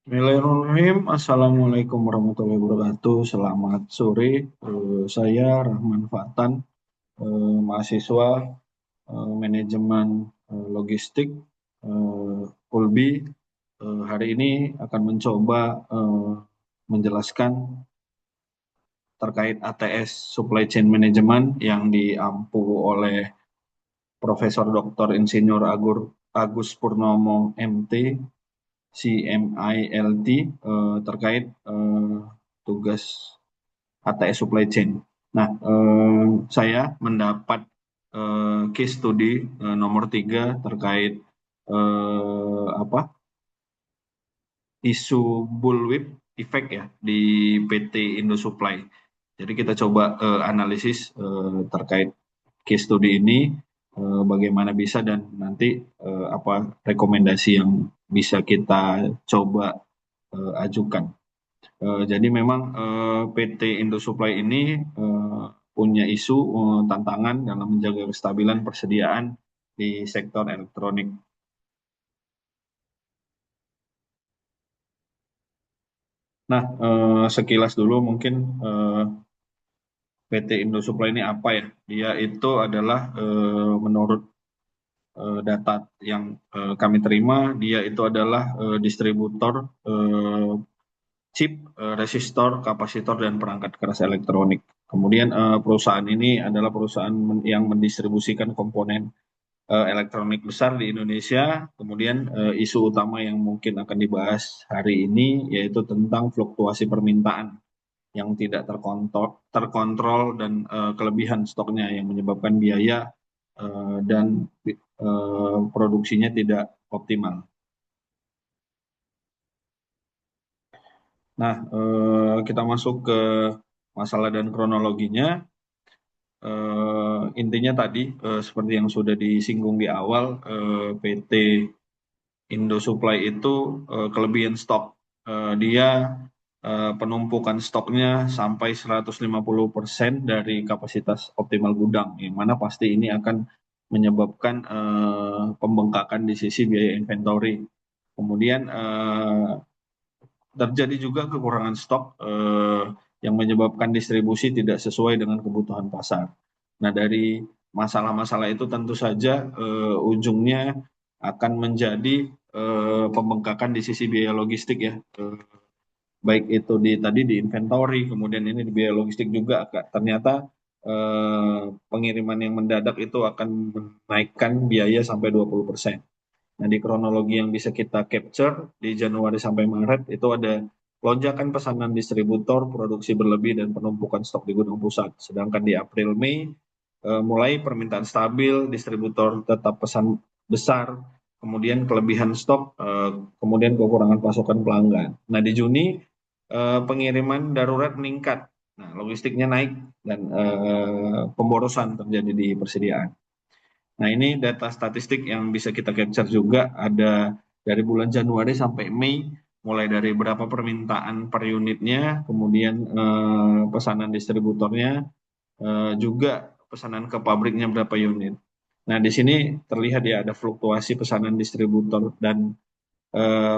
Bismillahirrahmanirrahim. Assalamualaikum warahmatullahi wabarakatuh. Selamat sore. Saya Rahman Fatan, mahasiswa manajemen logistik Ulbi. Hari ini akan mencoba menjelaskan terkait ATS Supply Chain Management yang diampu oleh Profesor Dr. Insinyur Agus Purnomo MT CMILT terkait tugas ATS Supply Chain. Nah, saya mendapat case study nomor 3 terkait apa isu bullwhip effect ya di PT Indosupply. Jadi kita coba analisis terkait case study ini bagaimana bisa dan nanti apa rekomendasi yang bisa kita coba ajukan. Jadi memang PT Indosupply ini punya isu tantangan dalam menjaga kestabilan persediaan di sektor elektronik. Nah, sekilas dulu mungkin PT Indosupply ini apa ya? Dia itu adalah menurut data yang kami terima, dia itu adalah distributor chip, resistor, kapasitor, dan perangkat keras elektronik. Kemudian perusahaan ini adalah perusahaan yang mendistribusikan komponen elektronik besar di Indonesia. Kemudian isu utama yang mungkin akan dibahas hari ini yaitu tentang fluktuasi permintaan yang tidak terkontrol dan kelebihan stoknya yang menyebabkan biaya dan produksinya tidak optimal. Nah, kita masuk ke masalah dan kronologinya. Intinya tadi seperti yang sudah disinggung di awal, PT Indosupply itu kelebihan stok. Dia penumpukan stoknya sampai 150% dari kapasitas optimal gudang, yang mana pasti ini akan menyebabkan pembengkakan di sisi biaya inventory. Kemudian terjadi juga kekurangan stok yang menyebabkan distribusi tidak sesuai dengan kebutuhan pasar. Nah, dari masalah-masalah itu tentu saja ujungnya akan menjadi pembengkakan di sisi biaya logistik ya. Baik itu tadi di inventory, kemudian ini di biaya logistik juga ternyata pengiriman yang mendadak itu akan menaikkan biaya sampai 20%. Nah, di kronologi yang bisa kita capture di Januari sampai Maret itu ada lonjakan pesanan distributor, produksi berlebih, dan penumpukan stok di gudang pusat. Sedangkan di April Mei mulai permintaan stabil, distributor tetap pesan besar, kemudian kelebihan stok, kemudian kekurangan pasokan pelanggan. Nah, di Juni pengiriman darurat meningkat, nah logistiknya naik dan pemborosan terjadi di persediaan. Nah, ini data statistik yang bisa kita capture juga ada dari bulan Januari sampai Mei, mulai dari berapa permintaan per unitnya, kemudian pesanan distributornya, juga pesanan ke pabriknya berapa unit. Nah, di sini terlihat ya ada fluktuasi pesanan distributor dan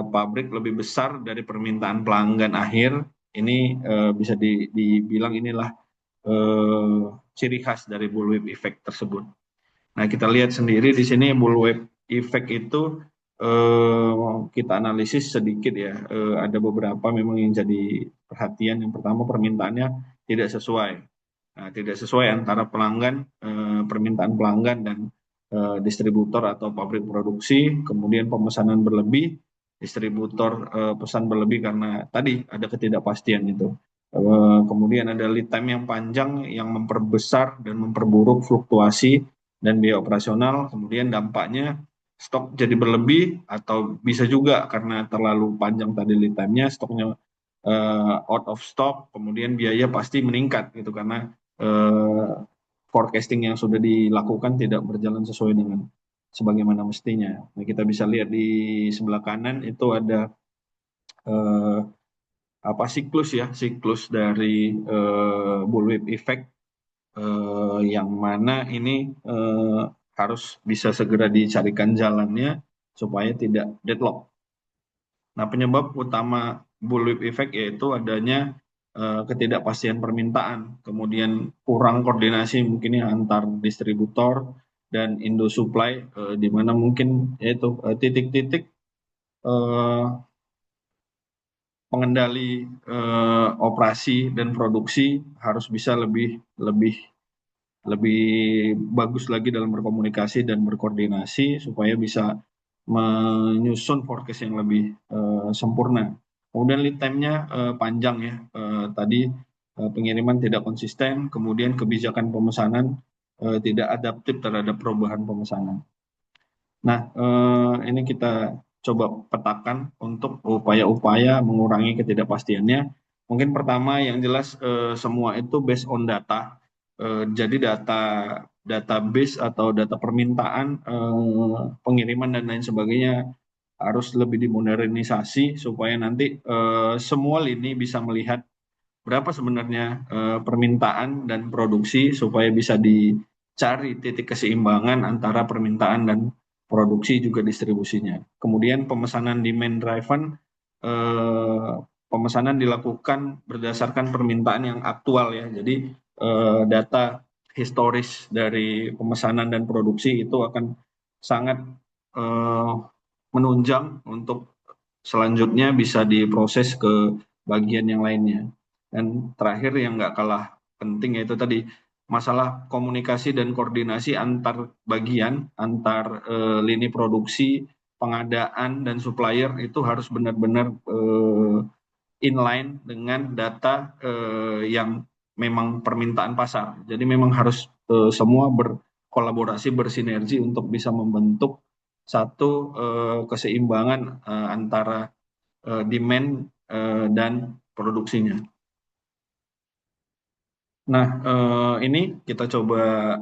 pabrik lebih besar dari permintaan pelanggan akhir. Ini bisa dibilang inilah eh, ciri khas dari bullwhip effect tersebut. Nah, kita lihat sendiri di sini bullwhip effect itu kita analisis sedikit ya. Ada beberapa memang yang jadi perhatian. Yang pertama permintaannya tidak sesuai. Nah, tidak sesuai antara pelanggan, permintaan pelanggan dan distributor atau pabrik produksi. Kemudian pemesanan berlebih, distributor pesan berlebih karena tadi ada ketidakpastian itu. Kemudian ada lead time yang panjang yang memperbesar dan memperburuk fluktuasi dan biaya operasional. Kemudian dampaknya stok jadi berlebih atau bisa juga karena terlalu panjang tadi lead time-nya, stoknya out of stock, kemudian biaya pasti meningkat gitu karena forecasting yang sudah dilakukan tidak berjalan sesuai dengan sebagaimana mestinya. Nah, kita bisa lihat di sebelah kanan itu ada eh, apa siklus dari bullwhip effect yang mana ini harus bisa segera dicarikan jalannya supaya tidak deadlock. Nah, penyebab utama bullwhip effect yaitu adanya ketidakpastian permintaan, kemudian kurang koordinasi mungkin ya antar distributor dan Indo Supply, di mana mungkin yaitu titik-titik eh, pengendali operasi dan produksi harus bisa lebih lebih lebih bagus lagi dalam berkomunikasi dan berkoordinasi supaya bisa menyusun forecast yang lebih sempurna. Kemudian lead time-nya panjang ya. Tadi pengiriman tidak konsisten, kemudian kebijakan pemesanan tidak adaptif terhadap perubahan pemesanan. Nah, ini kita coba petakan untuk upaya-upaya mengurangi ketidakpastiannya. Mungkin pertama yang jelas semua itu based on data. Jadi database atau data permintaan, pengiriman dan lain sebagainya harus lebih dimodernisasi supaya nanti semua lini bisa melihat berapa sebenarnya permintaan dan produksi supaya bisa dicari titik keseimbangan antara permintaan dan produksi juga distribusinya. Kemudian pemesanan demand driven, eh, pemesanan dilakukan berdasarkan permintaan yang aktual ya. Jadi data historis dari pemesanan dan produksi itu akan sangat eh, menunjang untuk selanjutnya bisa diproses ke bagian yang lainnya. Dan terakhir yang nggak kalah penting yaitu tadi masalah komunikasi dan koordinasi antar bagian, antar lini produksi, pengadaan dan supplier itu harus benar-benar inline dengan data yang memang permintaan pasar. Jadi memang harus semua berkolaborasi, bersinergi untuk bisa membentuk satu keseimbangan antara demand dan produksinya. Nah, ini kita coba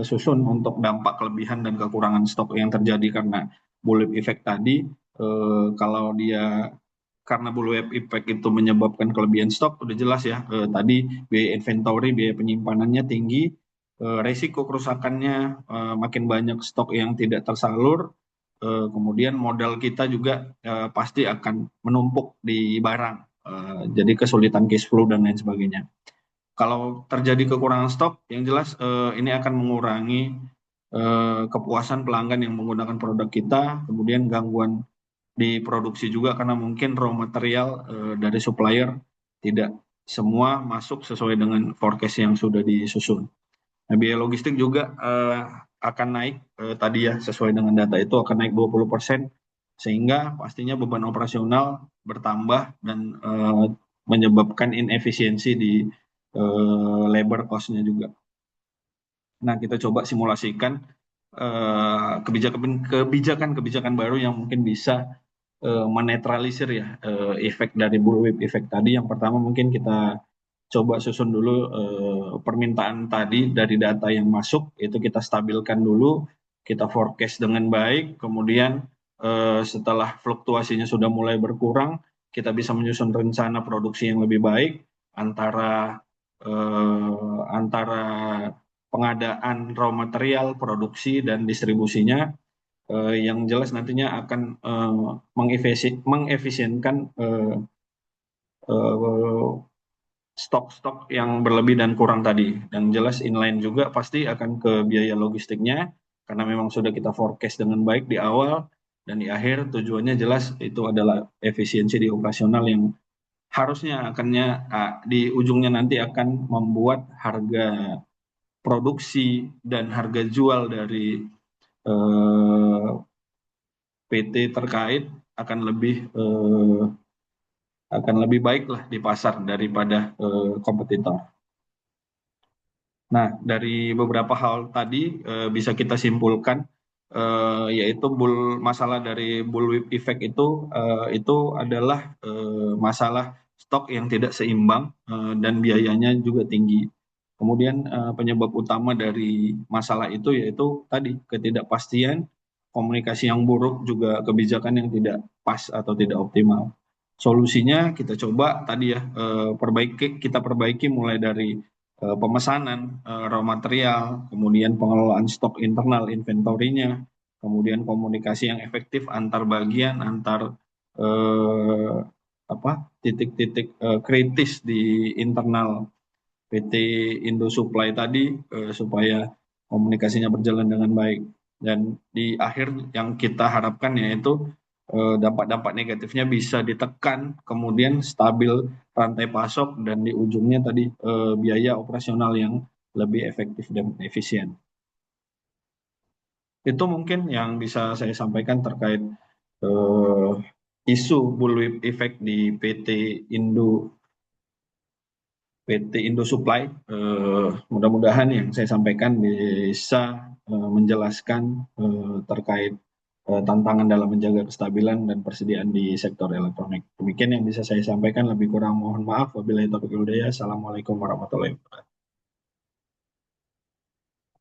susun untuk dampak kelebihan dan kekurangan stok yang terjadi karena bullwhip effect tadi. Kalau dia karena bullwhip effect itu menyebabkan kelebihan stok, udah jelas ya. Tadi biaya inventory, biaya penyimpanannya tinggi, resiko kerusakannya makin banyak stok yang tidak tersalur, kemudian modal kita juga pasti akan menumpuk di barang, jadi kesulitan cash flow dan lain sebagainya. Kalau terjadi kekurangan stok, yang jelas ini akan mengurangi kepuasan pelanggan yang menggunakan produk kita, kemudian gangguan di produksi juga karena mungkin raw material dari supplier tidak semua masuk sesuai dengan forecast yang sudah disusun. Nah, biaya logistik juga akan naik tadi ya sesuai dengan data itu akan naik 20%, sehingga pastinya beban operasional bertambah dan menyebabkan inefisiensi di labor cost-nya juga. Nah, kita coba simulasikan kebijakan-kebijakan baru yang mungkin bisa menetralisir ya efek dari bullwhip effect tadi. Yang pertama mungkin kita coba susun dulu permintaan tadi dari data yang masuk, itu kita stabilkan dulu, kita forecast dengan baik, kemudian setelah fluktuasinya sudah mulai berkurang, kita bisa menyusun rencana produksi yang lebih baik antara antara pengadaan raw material, produksi dan distribusinya, yang jelas nantinya akan mengefisienkan stok-stok yang berlebih dan kurang tadi. Dan jelas inline juga pasti akan ke biaya logistiknya, karena memang sudah kita forecast dengan baik di awal, dan di akhir tujuannya jelas itu adalah efisiensi di operasional yang harusnya akannya di ujungnya nanti akan membuat harga produksi dan harga jual dari eh, PT terkait akan lebih baik lah di pasar daripada kompetitor. Nah, dari beberapa hal tadi bisa kita simpulkan, yaitu masalah dari bullwhip effect itu adalah masalah stok yang tidak seimbang dan biayanya juga tinggi. Kemudian penyebab utama dari masalah itu yaitu tadi ketidakpastian, komunikasi yang buruk, juga kebijakan yang tidak pas atau tidak optimal. Solusinya kita coba tadi ya kita perbaiki mulai dari pemesanan raw material, kemudian pengelolaan stok internal inventorinya, kemudian komunikasi yang efektif antar bagian, antar eh, apa titik-titik kritis di internal PT Indo Supply tadi supaya komunikasinya berjalan dengan baik. Dan di akhir yang kita harapkan yaitu dampak-dampak negatifnya bisa ditekan, kemudian stabil rantai pasok dan di ujungnya tadi biaya operasional yang lebih efektif dan efisien. Itu mungkin yang bisa saya sampaikan terkait eh, isu bullwhip effect di PT Indo Supply. Mudah-mudahan yang saya sampaikan bisa menjelaskan terkait tantangan dalam menjaga kestabilan dan persediaan di sektor elektronik. Demikian yang bisa saya sampaikan. Lebih kurang mohon maaf. Wabillahi taufiq wal hidayah. Assalamualaikum warahmatullahi wabarakatuh.